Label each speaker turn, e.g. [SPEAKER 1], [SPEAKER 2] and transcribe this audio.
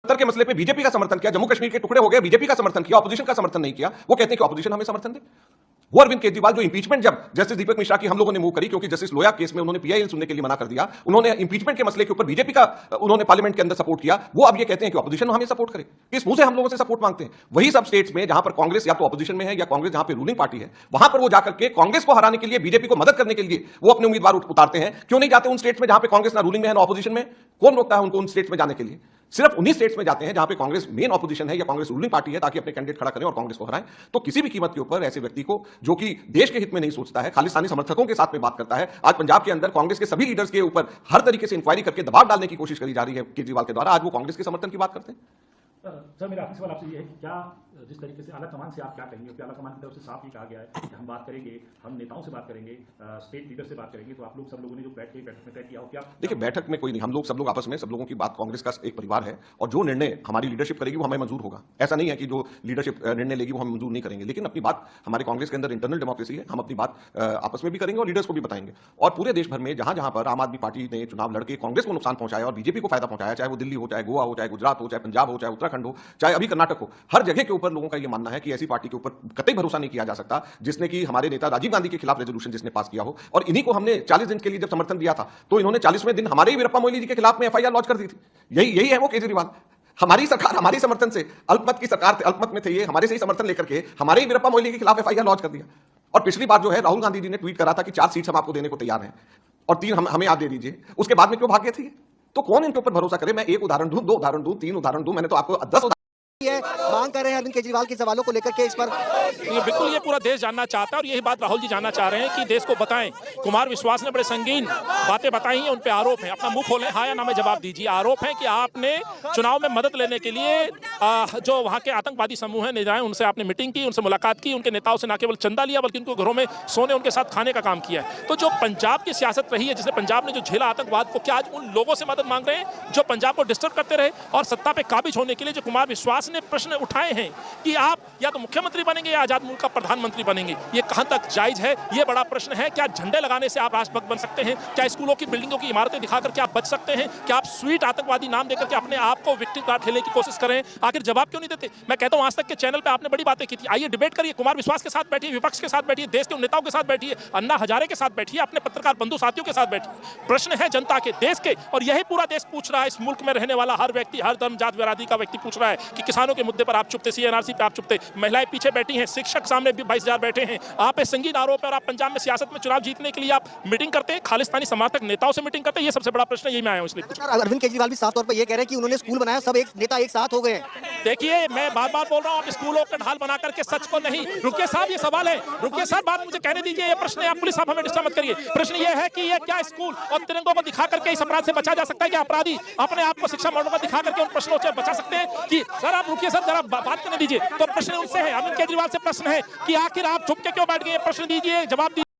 [SPEAKER 1] के मसले पे बीजेपी का समर्थन किया, जम्मू कश्मीर के टुकड़े हो गए, बीजेपी का समर्थन किया, ऑपोजिशन का समर्थन नहीं किया। वो कहते हैं कि ऑपोजिशन हमें समर्थन दे। वो अरविंद केजरीवाल जो इंपीचमेंट जब जस्टिस दीपक मिश्रा की हम लोगों ने मूव करी, क्योंकि जस्टिस लोया केस में उन्होंने पीआईएल सुनने के लिए मना कर दिया, उन्होंने इंपीचमेंट के मसले के ऊपर बीजेपी का उन्होंने पार्लियामेंट के अंदर सपोर्ट किया। वो अब ये कहते हैं कि ऑपोजिशन हमें सपोर्ट करे। किस मुंह से हम लोगों से सपोर्ट मांगते हैं? वही सब स्टेट्स में जहां पर कांग्रेस या तो ऑपोजिशन में है या कांग्रेस जहां पर रूलिंग पार्टी है, वहां पर वो जाकर के कांग्रेस को हराने के लिए, बीजेपी को मदद करने के लिए वो अपने उम्मीदवार उतारते हैं। क्यों नहीं जाते उन स्टेट्स में जहां पर कांग्रेस ना रूलिंग में है ना ऑपोजिशन में? कौन रोकता है उनको उन स्टेट्स में जाने के लिए? सिर्फ उन्हीं स्टेट्स में जाते हैं जहां पे कांग्रेस मेन ऑपोजिशन है या कांग्रेस रूलिंग पार्टी है, ताकि अपने कैंडिडेट खड़ा करें और कांग्रेस को हराएं। तो किसी भी कीमत के ऊपर ऐसे व्यक्ति को, जो कि देश के हित में नहीं सोचता है, खालिस्तानी समर्थकों के साथ में बात करता है। आज पंजाब के अंदर कांग्रेस के सभी लीडर्स के ऊपर हर तरीके से इंक्वायरी करके दबाव डालने की कोशिश करी जा रही है केजरीवाल के द्वारा। आज वो कांग्रेस के समर्थन की बात करते हैं।
[SPEAKER 2] सर, मेरा आखिरी सवाल आपसे ये है कि क्या जिस तरीके से आला कमान से आप क्या कहेंगे, आला कमान की तरफ से साफ ही कहा गया है कि हम बात करेंगे, हम नेताओं से बात करेंगे, स्टेट लीडर से बात करेंगे, तो आप लोग सब लोगों ने जो बैठक में तय किया हो, क्या? देखिए,
[SPEAKER 1] बैठक में कोई नहीं, हम लोग सब लोग आपस में, सब लोगों की बात, कांग्रेस का एक परिवार है और जो निर्णय हमारी लीडरशिप करेगी वो हमें मंजूर होगा। ऐसा नहीं है कि जो लीडरशिप निर्णय लेगी वो हम मंजूर नहीं करेंगे, लेकिन अपनी बात, हमारे कांग्रेस के अंदर इंटरनल डेमोक्रेसी है, हम अपनी बात आपस में भी करेंगे और लीडर्स को भी बताएंगे। और पूरे देश भर में जहां जहां पर आम आदमी पार्टी ने चुनाव लड़के कांग्रेस को नुकसान पहुंचाया और बीजेपी को फायदा पहुंचाया, चाहे वो दिल्ली हो, चाहे गोवा हो, चाहे गुजरात हो, चाहे पंजाब हो, चाहे उत्तराखंड हो, चाहे अभी कर्नाटक हो, हर जगह के ऊपर लोगों का यह मानना है कि ऐसी पार्टी के ऊपर कतई भरोसा नहीं किया जा सकता जिसने कि हमारे नेता राजीव गांधी के खिलाफ रेजोल्यूशन जिसने पास किया हो। और इन्हीं को हमने 40 दिन के लिए जब समर्थन दिया था, तो इन्होंने 40वें दिन हमारे ही वीरप्पा मोइली जी के खिलाफ में एफआईआर लॉन्च कर दी थी। यही है वो केजरीवाल। हमारी सरकार, हमारी समर्थन से, अल्पमत की सरकार, अल्पमत में थे ये, हमारे से ही समर्थन लेकर के हमारे ही वीरप्पा मोइली के खिलाफ एफआईआर लॉन्च कर दिया। और पिछली बार जो है राहुल गांधी जी ने ट्वीट करा था कि 4 सीट्स हम आपको देने को तैयार हैं और 3 हमें आप दे दीजिए। उसके बाद में क्यों भाग गए थे? तो कौन इनके ऊपर भरोसा करे? मैं 1 उदाहरण दूं, 2 उदाहरण दूं, 3 उदाहरण दूं, मैंने तो आपको 10
[SPEAKER 3] मांग कर रहे हैं अरविंद केजरीवाल के सवालों को लेकर के। इस पर
[SPEAKER 4] बिल्कुल ये पूरा देश जानना चाहता है और यही बात राहुल जी जानना चाह रहे हैं कि देश को बताएं। कुमार विश्वास ने बड़े संगीन बातें बताई हैं, उन पे आरोप है, अपना मुंह खोलें, हाँ या ना में जवाब दीजिए। आरोप है कि आपने चुनाव में मदद लेने के लिए जो वहाँ के आतंकवादी समूह हैं, नेताएं, उनसे आपने मीटिंग की, उनसे मुलाकात की, उनके नेताओं से न केवल चंदा लिया बल्कि उनको घरों में सोने, उनके साथ खाने का काम किया है। तो जो पंजाब की सियासत रही है, जिसने पंजाब ने जो झेला आतंकवाद को, क्या आज उन लोगों से मदद मांग रहे हैं जो पंजाब को डिस्टर्ब करते रहे? और सत्ता पे काबिज होने के लिए जो कुमार विश्वास ने प्रश्न उठाए हैं कि आप या तो मुख्यमंत्री बनेंगे या आजाद मुल्क का प्रधानमंत्री बनेंगे, ये कहां तक जायज है? ये बड़ा प्रश्न है। क्या झंडे लगाने से आप राष्ट्रभक्त बन सकते हैं? क्या स्कूलों की बिल्डिंगों की इमारतें दिखाकर के आप बच सकते हैं? क्या आप स्वीट आतंकवादी नाम देकर के अपने आप को विक्टिम कार्ड खेलने की कोशिश करें? आखिर जवाब क्यों नहीं देते? मैं कहता हूं आज तक के चैनल पे आपने बड़ी बातें की थी, आइए डिबेट करिए, कुमार विश्वास के साथ बैठिए, विपक्ष के साथ बैठिए, देश के नेताओं के साथ बैठिए, अन्ना हजारे के साथ बैठिए, अपने पत्रकार बंधु साथियों के साथ बैठिए। प्रश्न है जनता के, देश के, और यही पूरा देश पूछ रहा है। इस मुल्क में रहने वाला हर व्यक्ति, हर धर्म, जात, बिरादरी का व्यक्ति पूछ रहा है कि किसानों के मुद्दे पर आप चुप थे, सीएनआरसी पे आप चुप थे, महिलाएं पीछे बैठी हैं, शिक्षक सामने 22,000 बैठे हैं, आप पे संगीन आरोप है और आप पंजाब में सियासत में चुनाव जीतने के लिए आप मीटिंग करते हैं, खालिस्तानी समर्थक नेताओं से मीटिंग करते हैं। ये सबसे बड़ा प्रश्न है, यही मैं आया हूं इसलिए।
[SPEAKER 3] अरविंद केजरीवाल भी साफ तौर पर यह कह रहे हैं कि उन्होंने स्कूल बनाया, सब एक नेता एक साथ हो गए हैं।
[SPEAKER 4] देखिए, मैं बार-बार बोल रहा हूं, आप स्कूलों का ढाल बना करके सच को नहीं। रुकिए साहब, ये सवाल है, रुकिए सर, बात मुझे कहने दीजिए। ये प्रश्न है, आप पुलिस साहब हमें डिस्टर्ब मत करिए। प्रश्न ये है कि ये क्या स्कूल और तिरंगों को दिखा करके इस अपराध से बचा जा सकता है? क्या अपराधी अपने आप को शिक्षा मॉडल पर दिखा करके उन प्रश्नों से बचा सकते हैं? कि सर आप रुकिए सर, जरा बात करने दीजिए। तो प्रश्न उनसे है, अरविंद केजरीवाल से प्रश्न है कि आखिर आप चुप के क्यों बैठ गए? प्रश्न दीजिए, जवाब दीजिए।